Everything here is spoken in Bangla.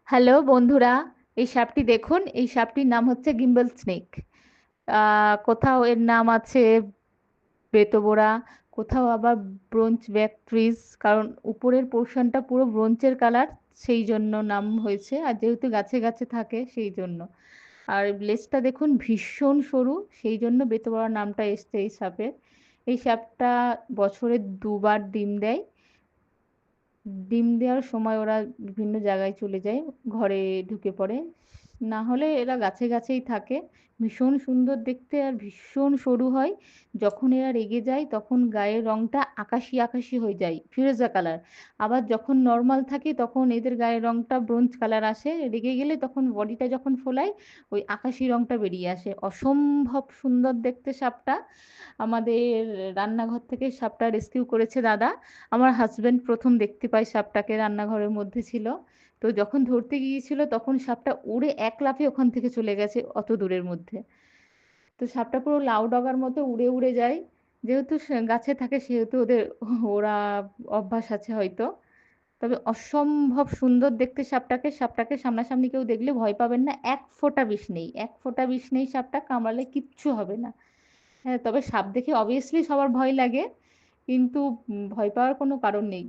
হ্যালো বন্ধুরা, এই সাপটি দেখুন। এই সাপটির নাম হচ্ছে গিম্বল স্নেক। কোথাও এর নাম আছে বেতবোরা, কোথাও আবার ব্রোঞ্জ ব্যাক ট্রিজ, কারণ উপরের পোর্শনটা পুরো ব্রোঞ্জের কালার, সেই জন্য নাম হয়েছে। আর যেহেতু গাছে গাছে থাকে সেই জন্য। আর লেজটা দেখুন ভীষণ সরু, সেই জন্য বেতবোরা নামটা এসছে এই সাপের। এই সাপটা বছরে দুবার ডিম দেয়। ডিম দেওয়ার সময় ওরা বিভিন্ন জায়গায় চলে যায়, ঘরে ঢুকে পড়ে। না হলে এরা গাছে গাছেই থাকে। ভীষণ সুন্দর দেখতে আর ভীষণ সরু হয়। যখন এরা রেগে যায় তখন গায়ের রংটা আকাশি আকাশি হয়ে যায়, ফিরোজা কালার। আবার যখন নর্মাল থাকে তখন এদের গায়ের রংটা ব্রোঞ্জ কালার আসে। রেগে গেলে তখন বডিটা যখন ফোলায় ওই আকাশি রংটা বেরিয়ে আসে। অসম্ভব সুন্দর দেখতে সাপটা। আমাদের রান্নাঘর থেকে সাপটা রেস্কিউ করেছে দাদা। আমার হাজবেন্ড প্রথম দেখতে পায় সাপটাকে, রান্নাঘরের মধ্যে ছিল। তো যখন ধরতে গিয়েছিল তখন সাপটা উড়ে এক লাফে ওখান থেকে চলে গেছে অত দূরের মধ্যে। তো সাপটা পুরো লাউ ডগার মতো উড়ে উড়ে যায়। যেহেতু গাছে থাকে সেহেতু ওদের ওরা অভ্যাস আছে হয়তো। তবে অসম্ভব সুন্দর দেখতে সাপটাকে। সাপটাকে সামনাসামনি কেউ দেখলে ভয় পাবেন না, এক ফোঁটা বিষ নেই, এক ফোঁটা বিষ নেই। সাপটা কামড়ালে কিচ্ছু হবে না। হ্যাঁ, তবে সাপ দেখে অবভিয়াসলি সবার ভয় লাগে, কিন্তু ভয় পাওয়ার কোনো কারণ নেই।